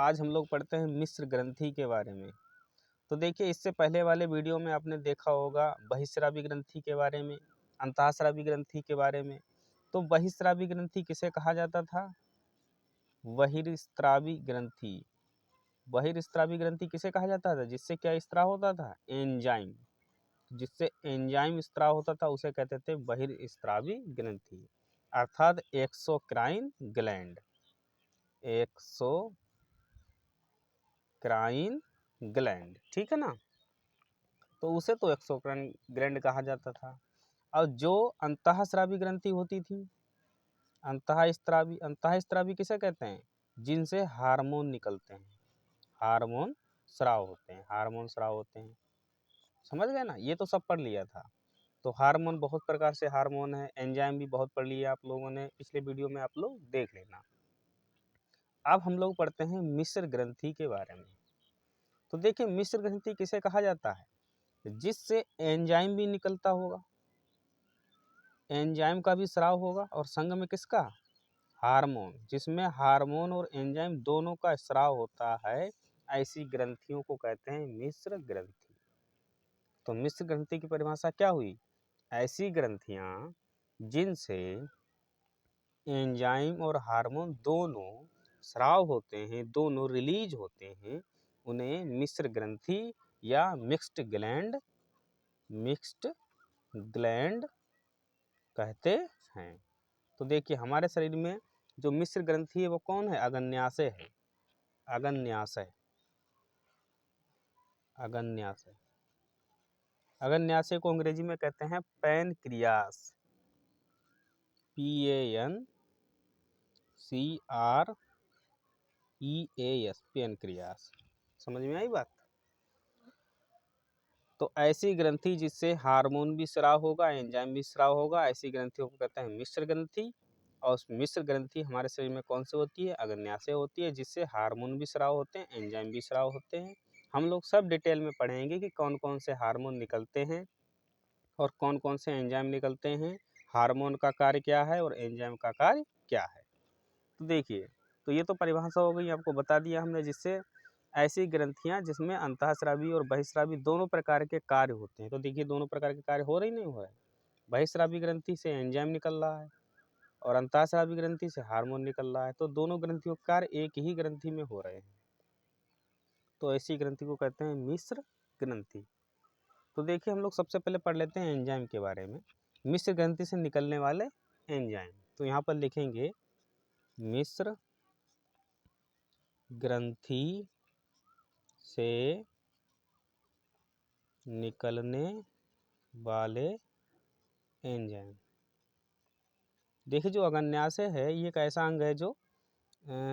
आज हम लोग पढ़ते हैं मिश्र ग्रंथि के बारे में। तो देखिए, इससे पहले वाले वीडियो में आपने देखा होगा बहिःस्रावी ग्रंथि के बारे में, अंतःस्रावी ग्रंथि के बारे में। तो बहिःस्रावी ग्रंथि किसे कहा जाता था? बहिर्स्रावी ग्रंथि। बहिर्स्रावी ग्रंथि किसे कहा जाता था? जिससे क्या स्त्राव होता था? एंजाइम। जिससे एंजाइम स्त्राव होता था उसे कहते थे बहिर्स्रावी ग्रंथि, अर्थात एक्सोक्राइन ग्लैंड। एक्सोक्राइन ग्लैंड, ठीक है ना। तो उसे तो एक्सोक्राइन ग्लैंड कहा जाता था। और जो अंतःस्रावी ग्रंथि होती थी, अंतःस्रावी किसे कहते हैं? जिनसे हार्मोन निकलते हैं, हार्मोन स्राव होते हैं, हार्मोन स्राव होते हैं। समझ गए ना, ये तो सब पढ़ लिया था। तो हार्मोन बहुत प्रकार से हार्मोन है, एंजाइम भी बहुत पढ़ लिया आप लोगों ने, पिछले वीडियो में आप लोग देख लेना। अब हम लोग पढ़ते हैं मिश्र ग्रंथि के बारे में। तो देखिए, मिश्र ग्रंथि किसे कहा जाता है? जिससे एंजाइम भी निकलता होगा, एंजाइम का भी स्राव होगा, और संग में किसका? हार्मोन, जिसमें हार्मोन और एंजाइम दोनों का स्राव होता है। ऐसी ग्रंथियों को कहते हैं मिश्र ग्रंथि। तो मिश्र ग्रंथि की परिभाषा क्या हुई? ऐसी ग्रंथियां जिनसे एंजाइम और हार्मोन दोनों स्राव होते हैं, दोनों रिलीज होते हैं, उन्हें मिश्र ग्रंथि या मिक्स्ड ग्लैंड कहते हैं। तो देखिए, हमारे शरीर में जो मिश्र ग्रंथि है वो कौन है? अग्न्याशय है। अग्न्याशय, अग्न्याशय, अग्न्याशय को अंग्रेजी में कहते हैं पैनक्रियास। PANCREAS, pancreas. समझ में आई बात? तो ऐसी ग्रंथि जिससे हार्मोन भी स्राव होगा, एंजाइम भी स्राव होगा, ऐसी ग्रंथियों को कहते हैं मिश्र ग्रंथि। और उस मिश्र ग्रंथि हमारे शरीर में कौन सी होती है? अग्न्याशय होती है, जिससे हार्मोन भी स्राव होते हैं, एंजाइम भी स्राव होते हैं। हम लोग सब डिटेल में पढ़ेंगे कि कौन कौन से हार्मोन निकलते हैं और कौन कौन से एंजाइम निकलते हैं, हार्मोन का कार्य क्या है और एंजाइम का कार्य क्या है। तो देखिए, तो ये तो परिभाषा हो गई, आपको बता दिया हमने। जिससे ऐसी ग्रंथियां जिसमें अंतःस्रावी और बहिःस्रावी दोनों प्रकार के कार्य होते हैं। तो देखिए, दोनों प्रकार के कार्य हो रहे ही नहीं हो रहे। बहिःस्रावी ग्रंथि से एंजाइम निकल रहा है और अंतःस्रावी ग्रंथि से हार्मोन निकल रहा है। तो दोनों ग्रंथियों के कार्य एक ही ग्रंथि में हो रहे हैं। तो ऐसी ग्रंथि को कहते हैं मिश्र ग्रंथि। तो देखिए, हम लोग सबसे पहले पढ़ लेते हैं एंजाइम के बारे में। मिश्र ग्रंथि से निकलने वाले एंजाइम। तो यहाँ पर लिखेंगे मिश्र ग्रंथि से निकलने वाले एंजाइम। देखिए, जो अग्न्याशय है ये एक ऐसा अंग है जो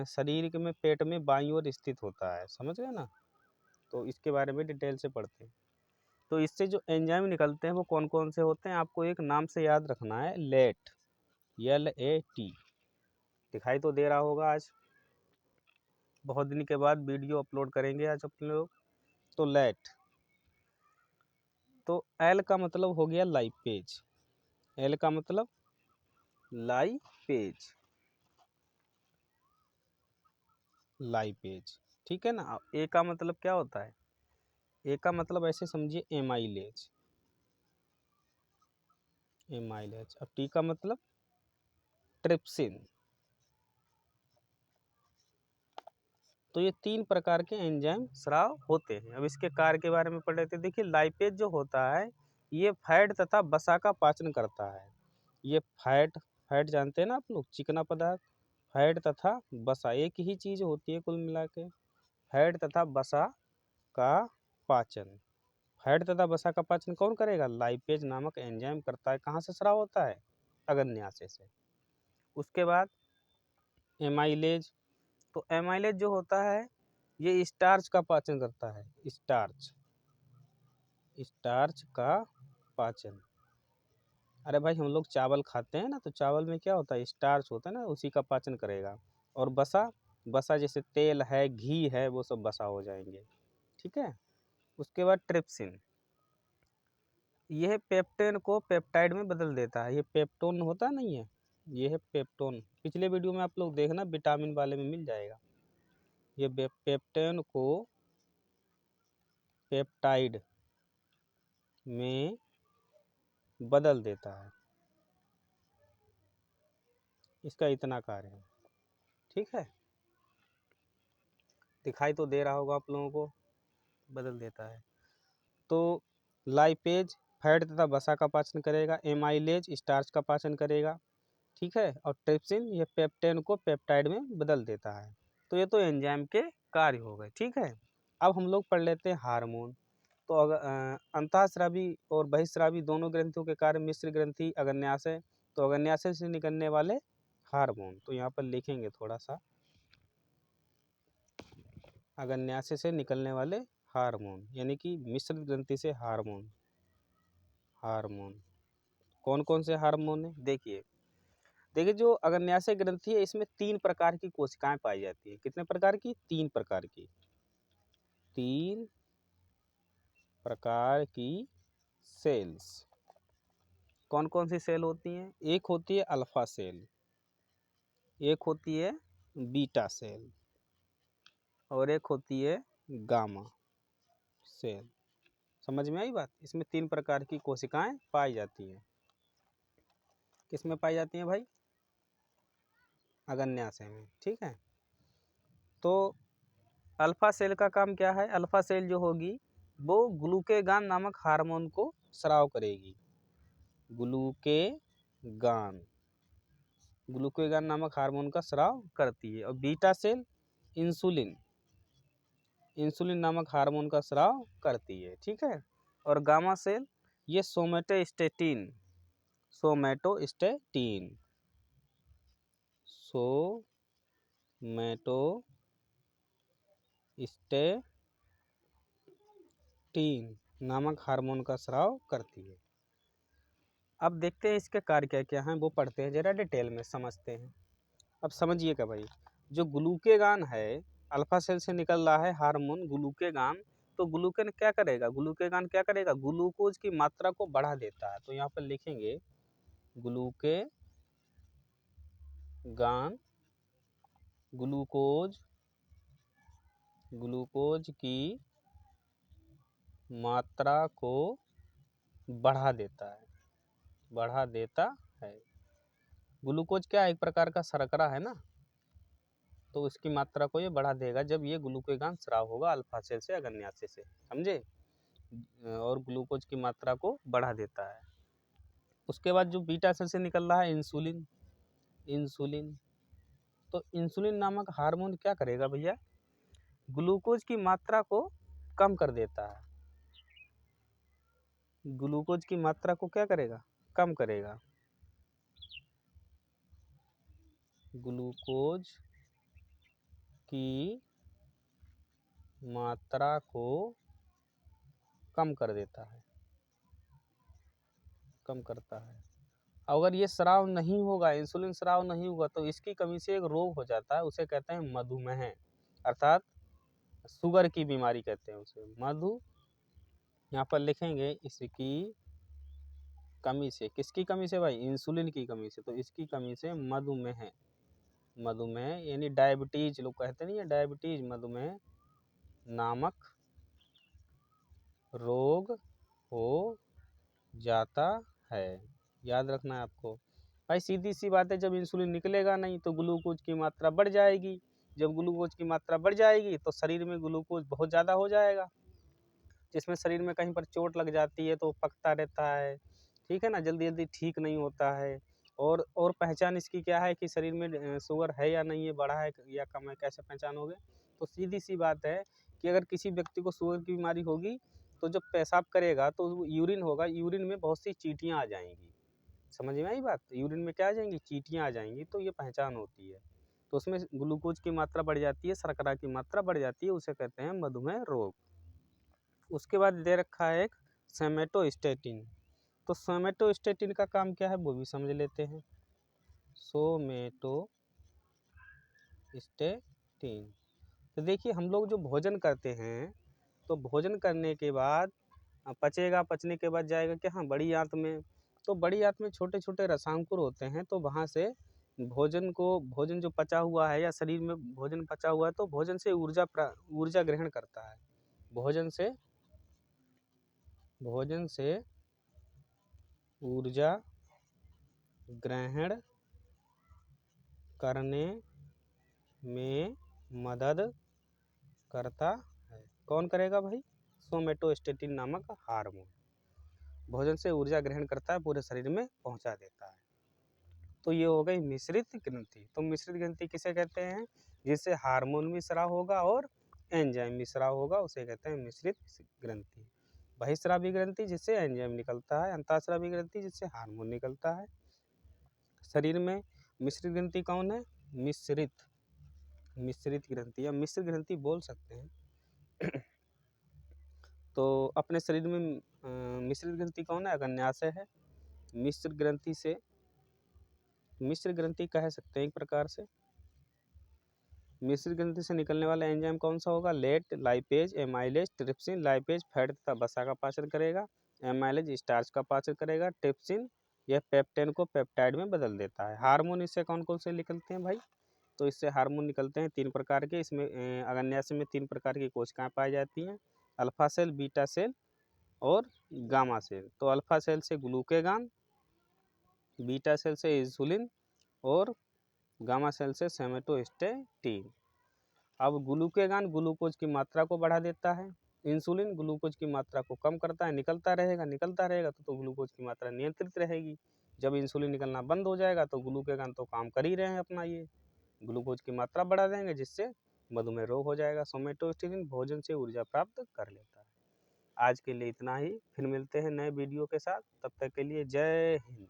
शरीर के में पेट में बाईं ओर स्थित होता है। समझ गए ना। तो इसके बारे में डिटेल से पढ़ते हैं। तो इससे जो एंजाइम निकलते हैं वो कौन कौन से होते हैं, आपको एक नाम से याद रखना है, लेट, LAT। दिखाई तो दे रहा होगा। आज बहुत दिन के बाद वीडियो अपलोड करेंगे आज अपने लोग। तो लेट, तो एल का मतलब हो गया लाइपेज। एल का मतलब लाइपेज, लाइपेज, ठीक है ना। ए का मतलब क्या होता है? ए का मतलब ऐसे समझिए एमाइलेज, एमाइलेज। अब टी का मतलब ट्रिप्सिन। तो ये तीन प्रकार के एंजाइम स्राव होते हैं। अब इसके कार्य के बारे में पढ़ लेते हैं। देखिए, लाइपेज जो होता है ये फैट तथा वसा का पाचन करता है। ये फैट, फैट जानते हैं ना आप लोग, चिकना पदार्थ। फैट तथा वसा एक ही चीज़ होती है कुल मिला के। फैट तथा वसा का पाचन, फैट तथा वसा का पाचन कौन करेगा? लाइपेज नामक एंजाइम करता है। कहाँ से स्राव होता है? अग्न्याशय से। उसके बाद एमाइलेज। तो एमाइलेज जो होता है ये स्टार्च का पाचन करता है। स्टार्च, स्टार्च का पाचन। अरे भाई, हम लोग चावल खाते हैं ना, तो चावल में क्या होता है? स्टार्च होता है ना, उसी का पाचन करेगा। और वसा, वसा जैसे तेल है, घी है, वो सब वसा हो जाएंगे, ठीक है। उसके बाद ट्रिप्सिन, यह पेप्टेन को पेप्टाइड में बदल देता है। ये पेप्टोन होता नहीं है, ये है पेप्टोन। पिछले वीडियो में आप लोग देखना, विटामिन वाले में मिल जाएगा। ये पेप्टेन को पेप्टाइड में बदल देता है। इसका इतना कार्य है। ठीक है, दिखाई तो दे रहा होगा आप लोगों को, बदल देता है। तो लाइपेज फैट तथा वसा का पाचन करेगा, एमाइलेज स्टार्च का पाचन करेगा। ठीक है, और ट्रिप्सिन ये पेप्टेन को पेप्टाइड में बदल देता है। तो ये तो एंजाइम के कार्य हो गए। ठीक है, अब हम लोग पढ़ लेते हैं हार्मोन। तो अगर अंतःस्रावी और बहिःस्रावी दोनों ग्रंथियों के कार्य मिश्र ग्रंथि, अग्न्याशय, तो अग्न्याशय से निकलने वाले हार्मोन, तो यहाँ पर लिखेंगे थोड़ा सा, अग्न्याशय से निकलने वाले हार्मोन यानी कि मिश्रित ग्रंथि से हार्मोन। हार्मोन कौन कौन से हार्मोन है? देखिए जो अग्न्याशय ग्रंथि है इसमें 3 प्रकार की कोशिकाएं पाई जाती है। कितने प्रकार की? 3 प्रकार की। 3 प्रकार की सेल्स। कौन कौन सी सेल होती हैं? एक होती है अल्फा सेल, एक होती है बीटा सेल, और एक होती है गामा सेल। समझ में आई बात? इसमें 3 प्रकार की कोशिकाएं पाई जाती हैं। किसमें पाई जाती हैं भाई? अग्न्याशय में। ठीक है, तो अल्फा सेल का काम क्या है? अल्फा सेल जो होगी वो ग्लूकेगान नामक हार्मोन को स्राव करेगी। ग्लूकेगान नामक हार्मोन का स्राव करती है। और बीटा सेल इंसुलिन नामक हार्मोन का स्राव करती है। ठीक है, और गामा सेल ये सोमेटोस्टेटिन नामक हार्मोन का स्राव करती है। अब देखते हैं इसके कार्य क्या क्या हैं, वो पढ़ते हैं, जरा डिटेल में समझते हैं। अब समझिएगा भाई, जो ग्लूकेगान है, अल्फा सेल से निकल रहा है हार्मोन ग्लूकेगान, तो ग्लूकेन क्या करेगा? ग्लूकेगान क्या करेगा? ग्लूकोज की मात्रा को बढ़ा देता है। तो यहाँ पर लिखेंगे ग्लूकेगान ग्लूकोज की मात्रा को बढ़ा देता है। ग्लूकोज क्या है? एक प्रकार का शर्करा है ना, तो उसकी मात्रा को ये बढ़ा देगा जब ये ग्लूकेगान स्राव होगा अल्फा सेल से अग्न्याशय से। समझे? और ग्लूकोज की मात्रा को बढ़ा देता है। उसके बाद जो बीटा सेल से निकल रहा है इंसुलिन, तो इंसुलिन नामक हार्मोन क्या करेगा भैया? ग्लूकोज की मात्रा को कम कर देता है। ग्लूकोज की मात्रा को क्या करेगा? कम करेगा। ग्लूकोज की मात्रा को कम कर देता है, कम करता है। अगर ये स्राव नहीं होगा, इंसुलिन स्राव नहीं होगा, तो इसकी कमी से एक रोग हो जाता है, उसे कहते हैं मधुमेह, अर्थात शुगर की बीमारी कहते हैं उसे। यहाँ पर लिखेंगे इसकी कमी से। किसकी कमी से भाई? इंसुलिन की कमी से। तो इसकी कमी से मधुमेह यानी डायबिटीज, लोग कहते नहीं है डायबिटीज, मधुमेह नामक रोग हो जाता है। याद रखना है आपको भाई, सीधी सी बात है, जब इंसुलिन निकलेगा नहीं तो ग्लूकोज की मात्रा बढ़ जाएगी। जब ग्लूकोज की मात्रा बढ़ जाएगी तो शरीर में ग्लूकोज बहुत ज़्यादा हो जाएगा, जिसमें शरीर में कहीं पर चोट लग जाती है तो पकता रहता है। ठीक है ना, जल्दी जल्दी ठीक नहीं होता है। और पहचान इसकी क्या है कि शरीर में शुगर है या नहीं है, बढ़ा है या कम है, कैसे पहचानोगे? तो सीधी सी बात है कि अगर किसी व्यक्ति को शुगर की बीमारी होगी तो जब पेशाब करेगा तो यूरिन होगा, यूरिन में बहुत सी चींटियाँ आ जाएंगी। समझ में आई बात? यूरिन में क्या आ जाएंगी? चींटियाँ आ जाएंगी, तो ये पहचान होती है। तो उसमें ग्लूकोज की मात्रा बढ़ जाती है, शर्करा की मात्रा बढ़ जाती है, उसे कहते हैं मधुमेह रोग। उसके बाद दे रखा है एक सोमेटोस्टेटिन। तो सोमेटोस्टेटिन का काम क्या है वो भी समझ लेते हैं। सोमेटोस्टेटिन, तो देखिए हम लोग जो भोजन करते हैं, तो भोजन करने के बाद पचेगा, पचने के बाद जाएगा कि हाँ बड़ी आंत में, तो बड़ी आंत में छोटे छोटे रसांकुर होते हैं, तो वहाँ से भोजन जो पचा हुआ है या शरीर में भोजन पचा हुआ है तो भोजन से ऊर्जा ग्रहण करता है। भोजन से ऊर्जा ग्रहण करने में मदद करता है। कौन करेगा भाई? सोमेटोस्टेटिन नामक हार्मोन भोजन से ऊर्जा ग्रहण करता है, पूरे शरीर में पहुंचा देता है। तो ये हो गई मिश्रित ग्रंथि। तो मिश्रित ग्रंथि किसे कहते हैं? जिससे हार्मोन भी स्राव होगा और एंजाइम भी स्राव होगा, उसे कहते हैं मिश्रित ग्रंथि। बहिस्रावी ग्रंथि जिससे एंजाइम निकलता है, अंतःस्रावी ग्रंथि जिससे हार्मोन निकलता है। शरीर में मिश्रित ग्रंथि कौन है? मिश्रित ग्रंथि या मिश्र ग्रंथि बोल सकते हैं। तो अपने शरीर में मिश्रित ग्रंथि कौन है? अग्न्याशय है। मिश्र ग्रंथि कह सकते हैं एक प्रकार से। मिश्र ग्रंथि से निकलने वाला एंजाइम कौन सा होगा? लेट, lipase, amylase, trypsin. Lipase fat तथा वसा का पाचन करेगा, एमाइलेज स्टार्च का पाचन करेगा, ट्रिप्सिन यह पेप्टेन को पेप्टाइड में बदल देता है। हार्मोन इससे कौन कौन से निकलते हैं भाई? तो इससे हार्मोन निकलते हैं 3 प्रकार के। इसमें अग्न्याशय में 3 प्रकार की कोशिकाएं पाई जाती हैं, अल्फा सेल, बीटा सेल और गामा सेल। तो अल्फा सेल से ग्लूकेगान, बीटा सेल से इंसुलिन और गामा सेल से सोमेटोस्टेटिन। अब ग्लूकेगान ग्लूकोज की मात्रा को बढ़ा देता है, इंसुलिन ग्लूकोज की मात्रा को कम करता है। निकलता रहेगा तो ग्लूकोज की मात्रा नियंत्रित रहेगी। जब इंसुलिन निकलना बंद हो जाएगा तो ग्लूकेगान तो काम कर ही रहे हैं अपना, ये ग्लूकोज की मात्रा बढ़ा देंगे जिससे मधुमेह रोग हो जाएगा। सोमेटोस्टेटिन भोजन से ऊर्जा प्राप्त कर लेता है। आज के लिए इतना ही, फिर मिलते हैं नए वीडियो के साथ। तब तक के लिए जय हिंद।